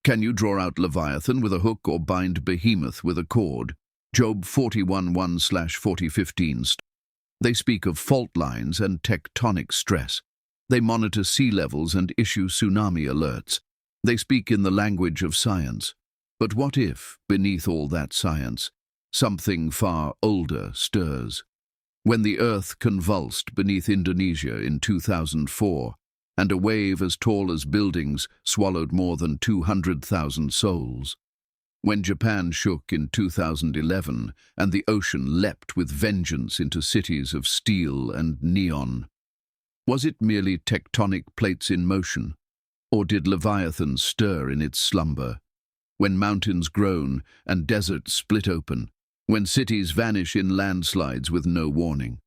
Can you draw out Leviathan with a hook or bind Behemoth with a cord? Job 41:1/4015. They speak of fault lines and tectonic stress. They monitor sea levels and issue tsunami alerts. They speak in the language of science. But what if, beneath all that science, something far older stirs? When the earth convulsed beneath Indonesia in 2004, and a wave as tall as buildings swallowed more than 200,000 souls. When Japan shook in 2011 and the ocean leapt with vengeance into cities of steel and neon. Was it merely tectonic plates in motion, or did Leviathan stir in its slumber? When mountains groan and deserts split open, when cities vanish in landslides with no warning.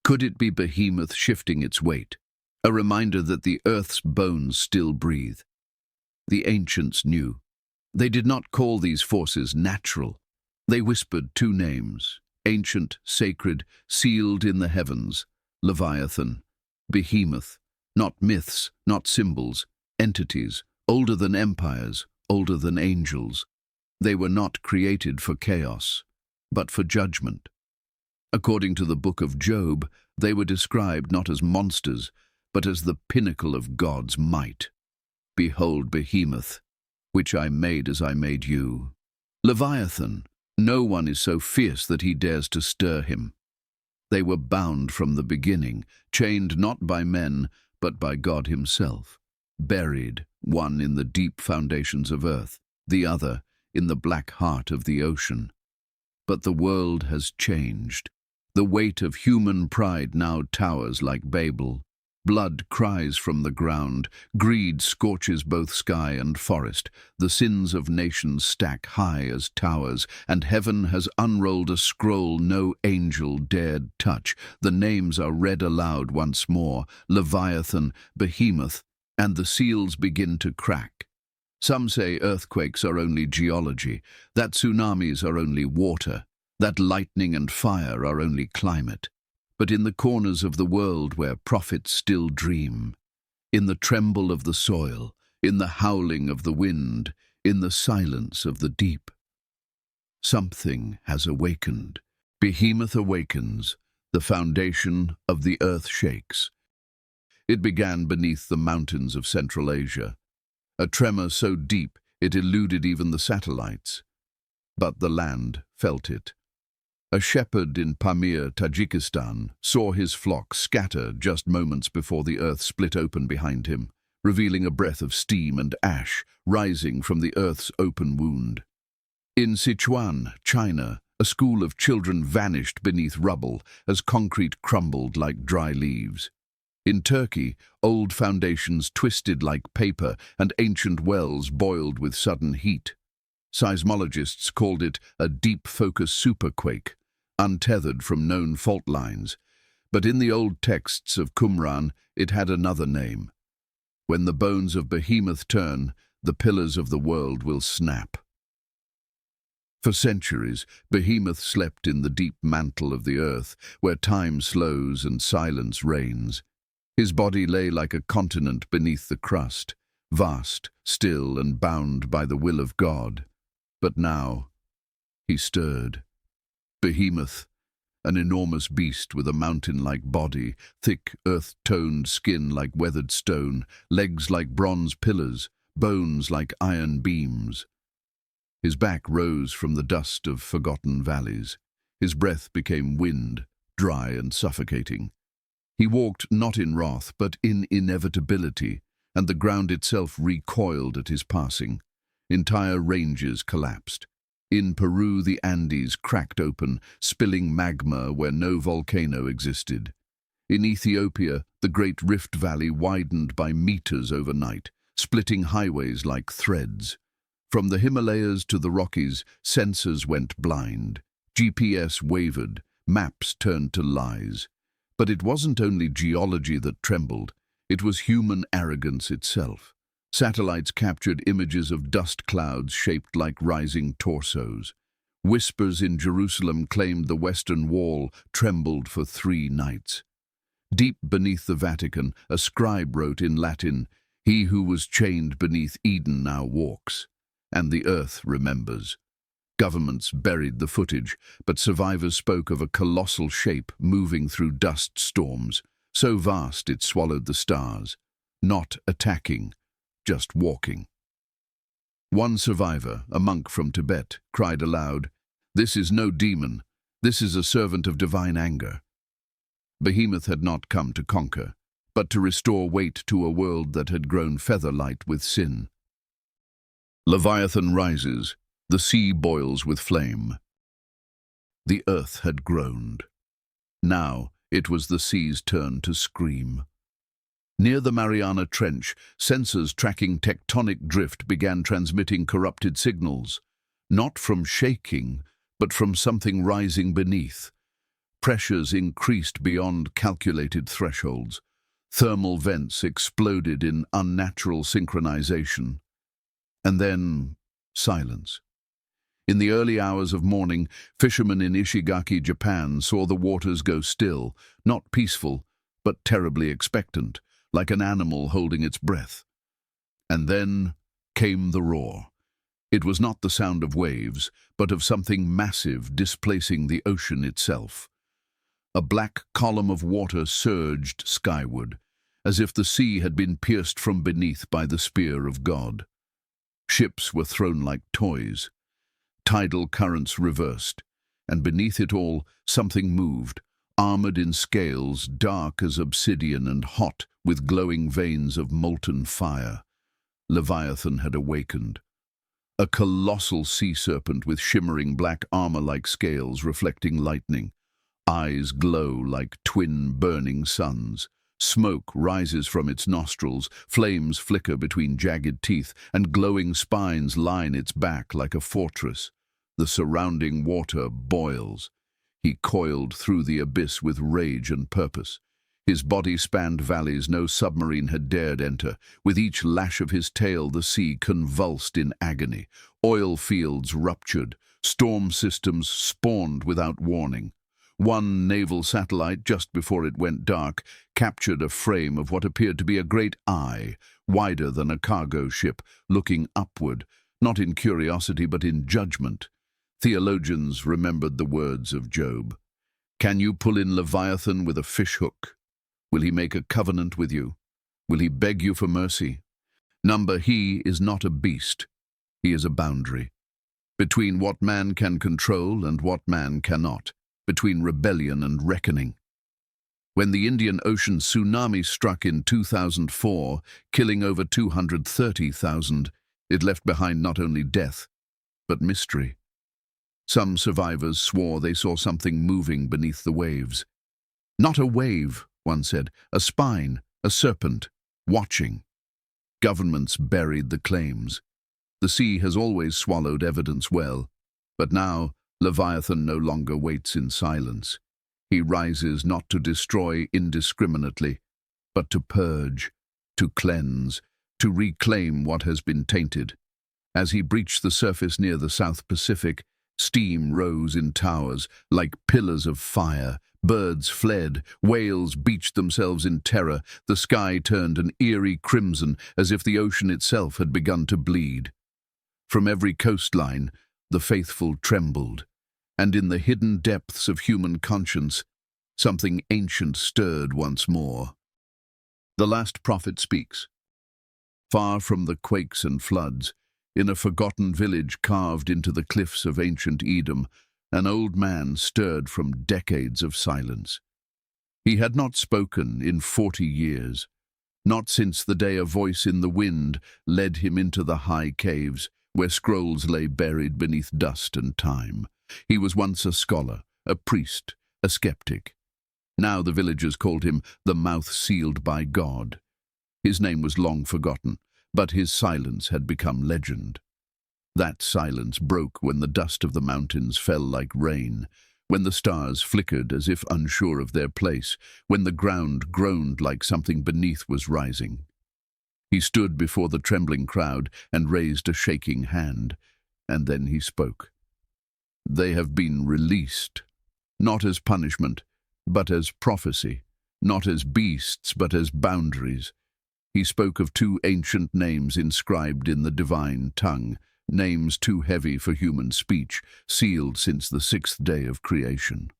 Could it be Behemoth shifting its weight? A reminder that the earth's bones still breathe. The ancients knew. They did not call these forces natural. They whispered two names, ancient, sacred, sealed in the heavens, Leviathan, Behemoth, not myths, not symbols, entities, older than empires, older than angels. They were not created for chaos, but for judgment. According to the book of Job, they were described not as monsters, but as the pinnacle of God's might. Behold Behemoth, which I made as I made you. Leviathan, no one is so fierce that he dares to stir him. They were bound from the beginning, chained not by men, but by God himself, buried, one in the deep foundations of earth, the other in the black heart of the ocean. But the world has changed. The weight of human pride now towers like Babel. Blood cries from the ground, greed scorches both sky and forest, the sins of nations stack high as towers, and heaven has unrolled a scroll no angel dared touch. The names are read aloud once more, Leviathan, Behemoth, and the seals begin to crack. Some say earthquakes are only geology, that tsunamis are only water, that lightning and fire are only climate. But in the corners of the world where prophets still dream, in the tremble of the soil, in the howling of the wind, in the silence of the deep, something has awakened. Behemoth awakens, the foundation of the earth shakes. It began beneath the mountains of Central Asia, a tremor so deep it eluded even the satellites. But the land felt it. A shepherd in Pamir, Tajikistan, saw his flock scatter just moments before the earth split open behind him, revealing a breath of steam and ash rising from the earth's open wound. In Sichuan, China, a school of children vanished beneath rubble as concrete crumbled like dry leaves. In Turkey, old foundations twisted like paper and ancient wells boiled with sudden heat. Seismologists called it a deep-focus superquake, untethered from known fault lines, but in the old texts of Qumran it had another name. When the bones of Behemoth turn, the pillars of the world will snap. For centuries, Behemoth slept in the deep mantle of the earth, where time slows and silence reigns. His body lay like a continent beneath the crust, vast, still, and bound by the will of God. But now he stirred. Behemoth, an enormous beast with a mountain-like body, thick, earth-toned skin like weathered stone, legs like bronze pillars, bones like iron beams. His back rose from the dust of forgotten valleys. His breath became wind, dry and suffocating. He walked not in wrath, but in inevitability, and the ground itself recoiled at his passing. Entire ranges collapsed. In Peru, the Andes cracked open, spilling magma where no volcano existed. In Ethiopia, the Great Rift Valley widened by meters overnight, splitting highways like threads. From the Himalayas to the Rockies, sensors went blind. GPS wavered, maps turned to lies. But it wasn't only geology that trembled, it was human arrogance itself. Satellites captured images of dust clouds shaped like rising torsos. Whispers in Jerusalem claimed the Western Wall trembled for 3 nights. Deep beneath the Vatican, a scribe wrote in Latin, He who was chained beneath Eden now walks, and the earth remembers. Governments buried the footage, but survivors spoke of a colossal shape moving through dust storms, so vast it swallowed the stars, not attacking, just walking. One survivor, a monk from Tibet, cried aloud, "This is no demon, this is a servant of divine anger." Behemoth had not come to conquer, but to restore weight to a world that had grown feather-light with sin. Leviathan rises, the sea boils with flame. The earth had groaned. Now it was the sea's turn to scream. Near the Mariana Trench, sensors tracking tectonic drift began transmitting corrupted signals, not from shaking, but from something rising beneath. Pressures increased beyond calculated thresholds. Thermal vents exploded in unnatural synchronization. And then, silence. In the early hours of morning, fishermen in Ishigaki, Japan, saw the waters go still, not peaceful, but terribly expectant, like an animal holding its breath. And then came the roar. It was not the sound of waves, but of something massive displacing the ocean itself. A black column of water surged skyward, as if the sea had been pierced from beneath by the spear of God. Ships were thrown like toys. Tidal currents reversed, and beneath it all, something moved, armored in scales, dark as obsidian and hot with glowing veins of molten fire. Leviathan had awakened. A colossal sea serpent with shimmering black armor like scales reflecting lightning. Eyes glow like twin burning suns. Smoke rises from its nostrils, flames flicker between jagged teeth, and glowing spines line its back like a fortress. The surrounding water boils. He coiled through the abyss with rage and purpose. His body spanned valleys no submarine had dared enter. With each lash of his tail, the sea convulsed in agony. Oil fields ruptured. Storm systems spawned without warning. One naval satellite, just before it went dark, captured a frame of what appeared to be a great eye, wider than a cargo ship, looking upward, not in curiosity but in judgment. Theologians remembered the words of Job. Can you pull in Leviathan with a fishhook? Will he make a covenant with you? Will he beg you for mercy? He is not a beast. He is a boundary. Between what man can control and what man cannot. Between rebellion and reckoning. When the Indian Ocean tsunami struck in 2004, killing over 230,000, it left behind not only death, but mystery. Some survivors swore they saw something moving beneath the waves. Not a wave, one said, a spine, a serpent, watching. Governments buried the claims. The sea has always swallowed evidence well, but now Leviathan no longer waits in silence. He rises not to destroy indiscriminately, but to purge, to cleanse, to reclaim what has been tainted. As he breached the surface near the South Pacific, steam rose in towers like pillars of fire. Birds fled, whales beached themselves in terror. The sky turned an eerie crimson as if the ocean itself had begun to bleed. From every coastline, the faithful trembled, and in the hidden depths of human conscience, something ancient stirred once more. The last prophet speaks. Far from the quakes and floods, in a forgotten village carved into the cliffs of ancient Edom, an old man stirred from decades of silence. He had not spoken in 40 years, not since the day a voice in the wind led him into the high caves, where scrolls lay buried beneath dust and time. He was once a scholar, a priest, a skeptic. Now the villagers called him the mouth sealed by God. His name was long forgotten, but his silence had become legend. That silence broke when the dust of the mountains fell like rain, when the stars flickered as if unsure of their place, when the ground groaned like something beneath was rising. He stood before the trembling crowd and raised a shaking hand, and then he spoke. They have been released, not as punishment, but as prophecy, not as beasts, but as boundaries. He spoke of two ancient names inscribed in the divine tongue, names too heavy for human speech, sealed since the sixth day of creation.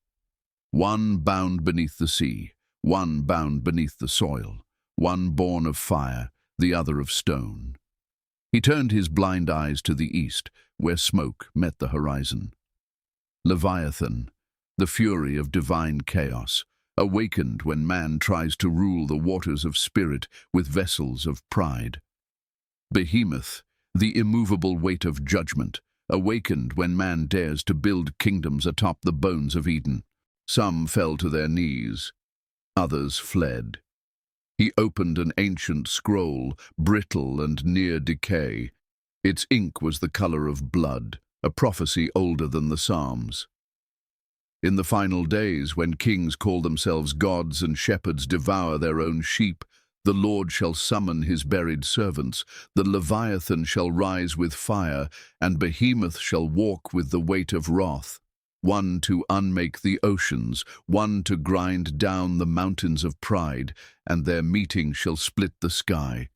One bound beneath the sea, one bound beneath the soil, one born of fire, the other of stone. He turned his blind eyes to the east, where smoke met the horizon. Leviathan, the fury of divine chaos, awakened when man tries to rule the waters of spirit with vessels of pride. Behemoth, the immovable weight of judgment, awakened when man dares to build kingdoms atop the bones of Eden. Some fell to their knees, others fled. He opened an ancient scroll, brittle and near decay. Its ink was the color of blood, a prophecy older than the Psalms. In the final days, when kings call themselves gods and shepherds devour their own sheep, the Lord shall summon his buried servants, the Leviathan shall rise with fire, and Behemoth shall walk with the weight of wrath. One to unmake the oceans, one to grind down the mountains of pride, and their meeting shall split the sky.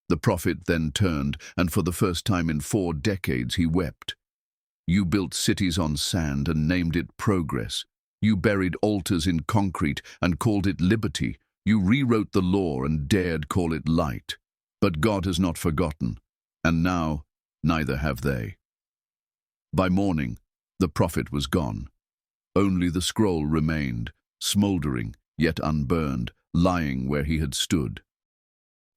The prophet then turned, and for the first time in 4 decades he wept. You built cities on sand and named it progress. You buried altars in concrete and called it liberty. You rewrote the law and dared call it light. But God has not forgotten, and now neither have they. By morning, the prophet was gone. Only the scroll remained, smouldering yet unburned, lying where he had stood.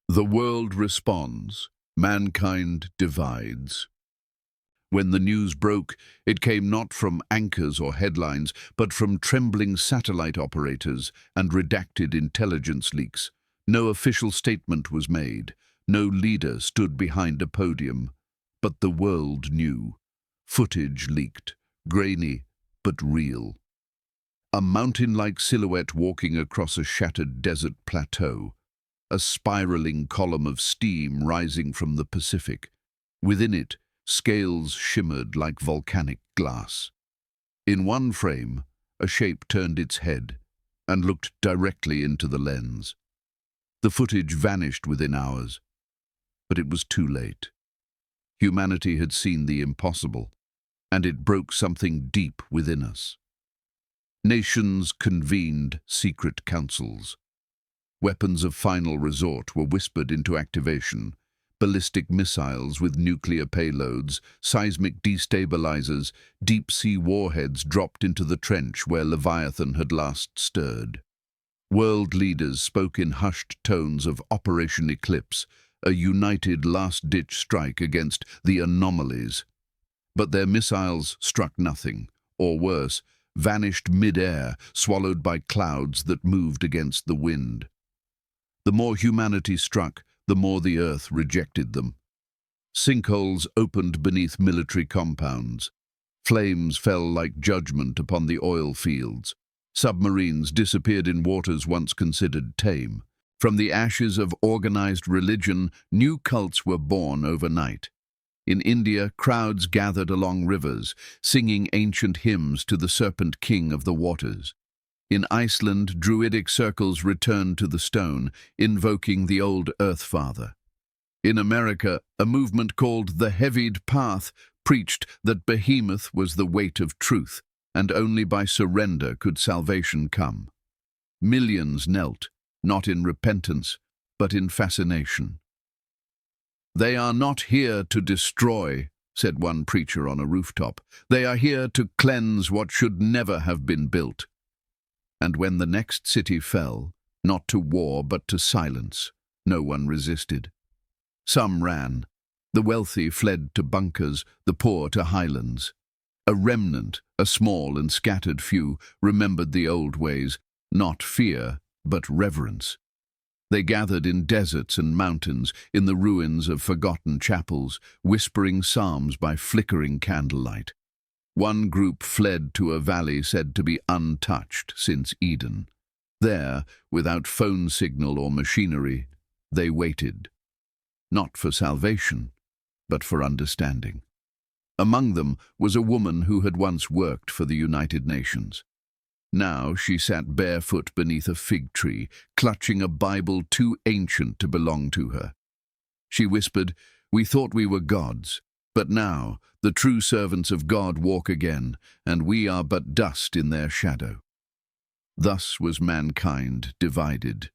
The world responds, mankind divides. When the news broke, it came not from anchors or headlines, but from trembling satellite operators and redacted intelligence leaks. No official statement was made, no leader stood behind a podium, but the world knew. Footage leaked, grainy but real. A mountain-like silhouette walking across a shattered desert plateau, a spiraling column of steam rising from the Pacific. Within it, scales shimmered like volcanic glass. In one frame, a shape turned its head and looked directly into the lens. The footage vanished within hours, but it was too late. Humanity had seen the impossible, and it broke something deep within us. Nations convened secret councils. Weapons of final resort were whispered into activation. Ballistic missiles with nuclear payloads, seismic destabilizers, deep-sea warheads dropped into the trench where Leviathan had last stirred. World leaders spoke in hushed tones of Operation Eclipse, a united last-ditch strike against the anomalies. But their missiles struck nothing, or worse, vanished mid-air, swallowed by clouds that moved against the wind. The more humanity struck, the more the earth rejected them. Sinkholes opened beneath military compounds. Flames fell like judgment upon the oil fields. Submarines disappeared in waters once considered tame. From the ashes of organized religion, new cults were born overnight. In India, crowds gathered along rivers, singing ancient hymns to the serpent king of the waters. In Iceland, druidic circles returned to the stone, invoking the old Earth Father. In America, a movement called the Heavied Path preached that Behemoth was the weight of truth, and only by surrender could salvation come. Millions knelt, not in repentance, but in fascination. "They are not here to destroy," said one preacher on a rooftop. "They are here to cleanse what should never have been built." And when the next city fell, not to war but to silence, no one resisted. Some ran. The wealthy fled to bunkers, the poor to highlands. A remnant, a small and scattered few, remembered the old ways, not fear, but reverence. They gathered in deserts and mountains, in the ruins of forgotten chapels, whispering psalms by flickering candlelight. One group fled to a valley said to be untouched since Eden. There, without phone signal or machinery, they waited. Not for salvation, but for understanding. Among them was a woman who had once worked for the United Nations. Now she sat barefoot beneath a fig tree, clutching a Bible too ancient to belong to her. She whispered, "We thought we were gods, but now the true servants of God walk again, and we are but dust in their shadow." Thus was mankind divided.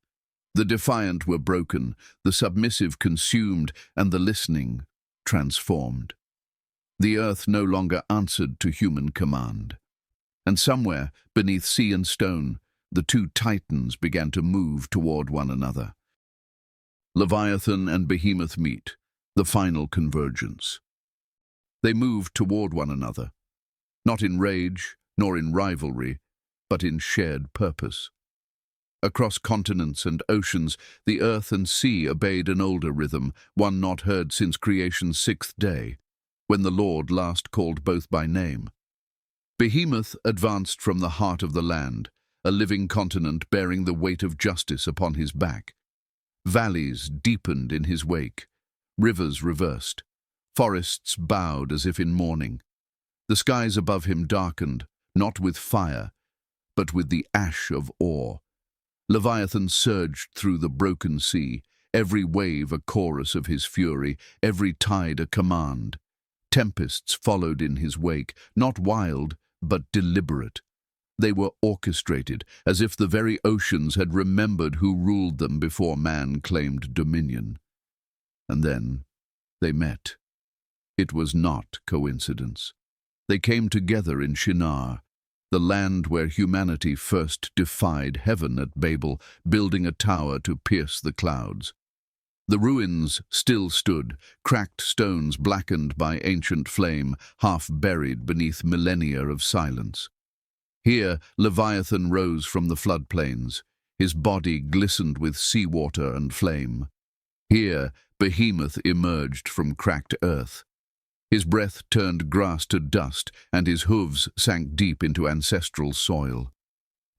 The defiant were broken, the submissive consumed, and the listening transformed. The earth no longer answered to human command. And somewhere, beneath sea and stone, the two titans began to move toward one another. Leviathan and Behemoth meet, the final convergence. They moved toward one another, not in rage nor in rivalry, but in shared purpose. Across continents and oceans, the earth and sea obeyed an older rhythm, one not heard since creation's sixth day, when the Lord last called both by name. Behemoth advanced from the heart of the land, a living continent bearing the weight of justice upon his back. Valleys deepened in his wake, rivers reversed, forests bowed as if in mourning. The skies above him darkened, not with fire, but with the ash of awe. Leviathan surged through the broken sea, every wave a chorus of his fury, every tide a command. Tempests followed in his wake, not wild, but deliberate. They were orchestrated, as if the very oceans had remembered who ruled them before man claimed dominion. And then they met. It was not coincidence. They came together in Shinar, the land where humanity first defied heaven at Babel, building a tower to pierce the clouds. The ruins still stood, cracked stones blackened by ancient flame, half buried beneath millennia of silence. Here Leviathan rose from the floodplains, his body glistened with seawater and flame. Here Behemoth emerged from cracked earth. His breath turned grass to dust, and his hooves sank deep into ancestral soil.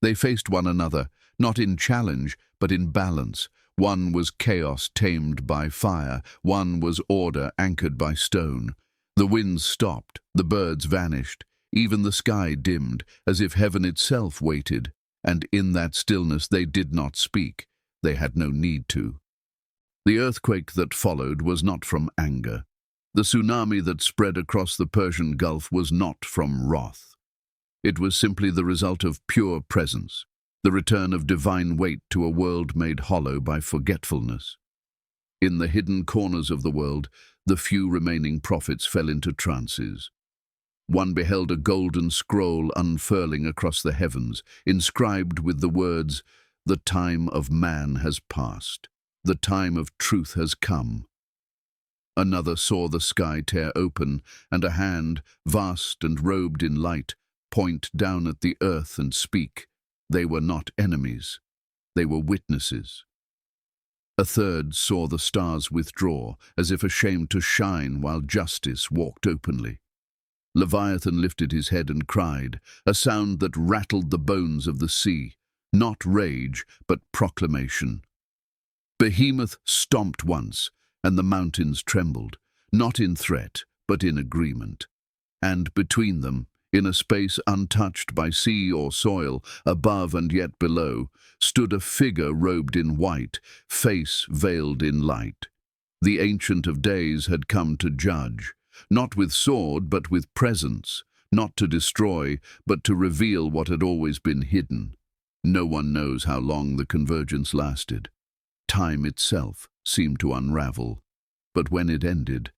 They faced one another, not in challenge, but in balance. One was chaos tamed by fire, one was order anchored by stone. The winds stopped, the birds vanished, even the sky dimmed, as if heaven itself waited, and in that stillness they did not speak. They had no need to. The earthquake that followed was not from anger. The tsunami that spread across the Persian Gulf was not from wrath. It was simply the result of pure presence, the return of divine weight to a world made hollow by forgetfulness. In the hidden corners of the world, the few remaining prophets fell into trances. One beheld a golden scroll unfurling across the heavens, inscribed with the words, "The time of man has passed. The time of truth has come." Another saw the sky tear open, and a hand, vast and robed in light, point down at the earth and speak. They were not enemies. They were witnesses. A third saw the stars withdraw, as if ashamed to shine while justice walked openly. Leviathan lifted his head and cried, a sound that rattled the bones of the sea, not rage, but proclamation. Behemoth stomped once, and the mountains trembled, not in threat, but in agreement. And between them, in a space untouched by sea or soil, above and yet below, stood a figure robed in white, face veiled in light. The Ancient of Days had come to judge, not with sword but with presence, not to destroy, but to reveal what had always been hidden. No one knows how long the convergence lasted. Time itself seemed to unravel, but when it ended,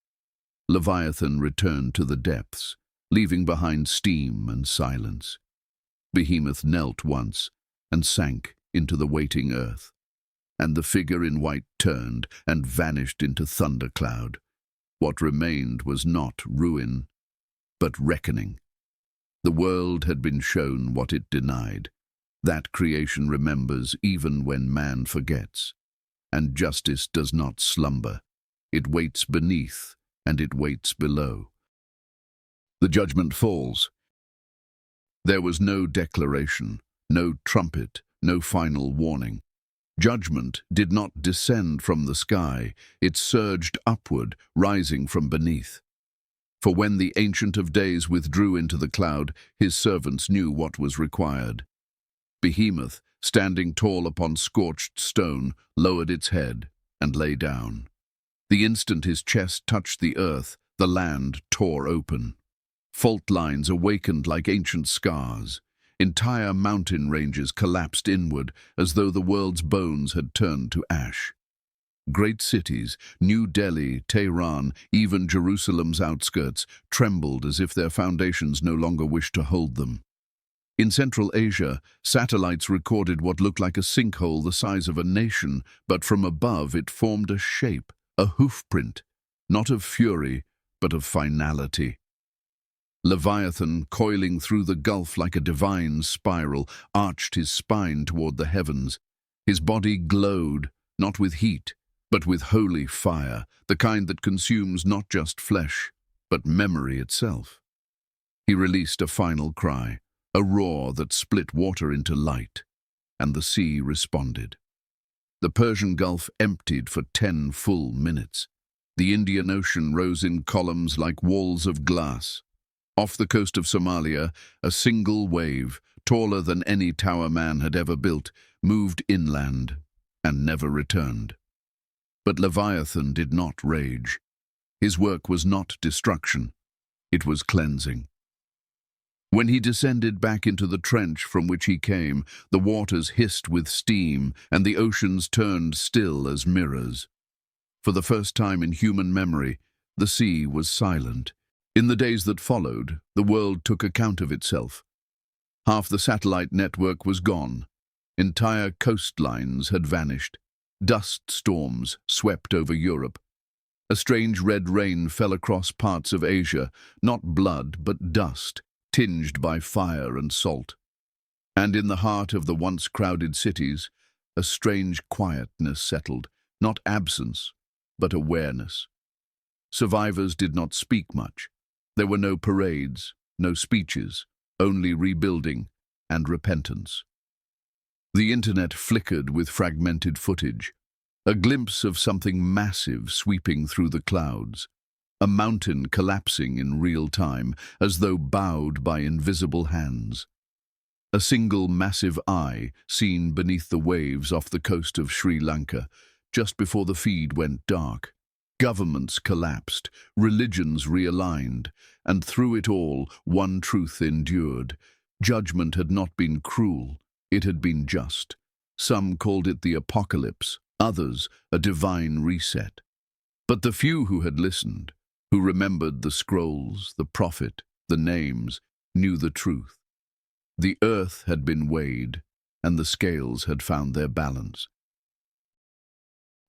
Leviathan returned to the depths, leaving behind steam and silence. Behemoth knelt once and sank into the waiting earth, and the figure in white turned and vanished into thundercloud. What remained was not ruin, but reckoning. The world had been shown what it denied. That creation remembers even when man forgets. And justice does not slumber. It waits beneath, and it waits below. The judgment falls. There was no declaration, no trumpet, no final warning. Judgment did not descend from the sky, it surged upward, rising from beneath. For when the Ancient of Days withdrew into the cloud, his servants knew what was required. Behemoth, standing tall upon scorched stone, lowered its head and lay down. The instant his chest touched the earth, the land tore open. Fault lines awakened like ancient scars. Entire mountain ranges collapsed inward as though the world's bones had turned to ash. Great cities, New Delhi, Tehran, even Jerusalem's outskirts, trembled as if their foundations no longer wished to hold them. In Central Asia, satellites recorded what looked like a sinkhole the size of a nation, but from above it formed a shape, a hoofprint, not of fury, but of finality. Leviathan, coiling through the gulf like a divine spiral, arched his spine toward the heavens. His body glowed, not with heat, but with holy fire, the kind that consumes not just flesh, but memory itself. He released a final cry, a roar that split water into light, and the sea responded. The Persian Gulf emptied for 10 full minutes. The Indian Ocean rose in columns like walls of glass. Off the coast of Somalia, a single wave, taller than any tower man had ever built, moved inland and never returned. But Leviathan did not rage. His work was not destruction, it was cleansing. When he descended back into the trench from which he came, the waters hissed with steam and the oceans turned still as mirrors. For the first time in human memory, the sea was silent. In the days that followed, the world took account of itself. Half the satellite network was gone. Entire coastlines had vanished. Dust storms swept over Europe. A strange red rain fell across parts of Asia, not blood but dust, tinged by fire and salt. And in the heart of the once crowded cities, a strange quietness settled, not absence, but awareness. Survivors did not speak much. There were no parades, no speeches, only rebuilding and repentance. The internet flickered with fragmented footage, a glimpse of something massive sweeping through the clouds, a mountain collapsing in real time, as though bowed by invisible hands. A single massive eye seen beneath the waves off the coast of Sri Lanka, just before the feed went dark. Governments collapsed, religions realigned, and through it all, one truth endured. Judgment had not been cruel, it had been just. Some called it the apocalypse, others a divine reset. But the few who had listened, who remembered the scrolls, the prophet, the names, knew the truth. The earth had been weighed, and the scales had found their balance.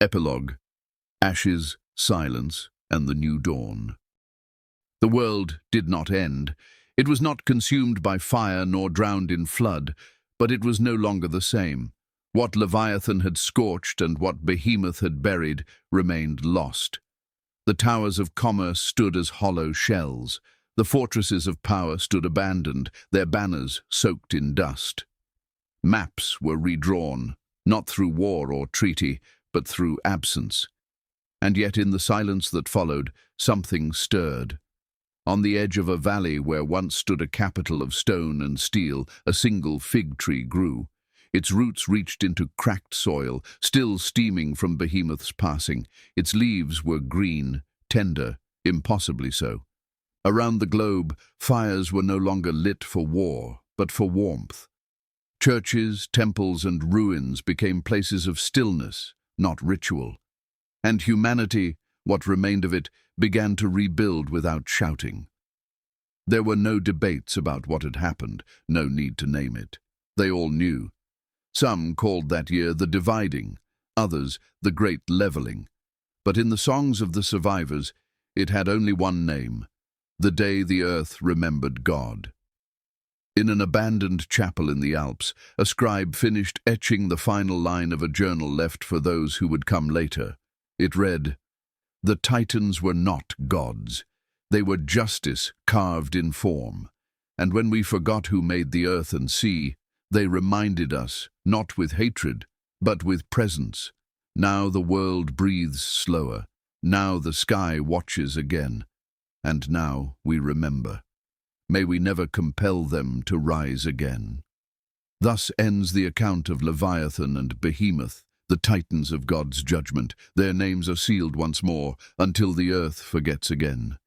Epilogue: Ashes, silence, and the new dawn. The world did not end. It was not consumed by fire nor drowned in flood, but it was no longer the same. What Leviathan had scorched and what Behemoth had buried remained lost. The towers of commerce stood as hollow shells. The fortresses of power stood abandoned, their banners soaked in dust. Maps were redrawn, not through war or treaty, but through absence. And yet in the silence that followed, something stirred. On the edge of a valley where once stood a capital of stone and steel, a single fig tree grew. Its roots reached into cracked soil, still steaming from Behemoth's passing. Its leaves were green, tender, impossibly so. Around the globe, fires were no longer lit for war, but for warmth. Churches, temples, and ruins became places of stillness, not ritual. And humanity, what remained of it, began to rebuild without shouting. There were no debates about what had happened, no need to name it. They all knew. Some called that year the Dividing, others the Great Leveling. But in the songs of the survivors, it had only one name: the day the earth remembered God. In an abandoned chapel in the Alps, a scribe finished etching the final line of a journal left for those who would come later. It read, "The Titans were not gods. They were justice carved in form. And when we forgot who made the earth and sea, they reminded us, not with hatred, but with presence. Now the world breathes slower. Now the sky watches again. And now we remember. May we never compel them to rise again." Thus ends the account of Leviathan and Behemoth, the titans of God's judgment. Their names are sealed once more, until the earth forgets again.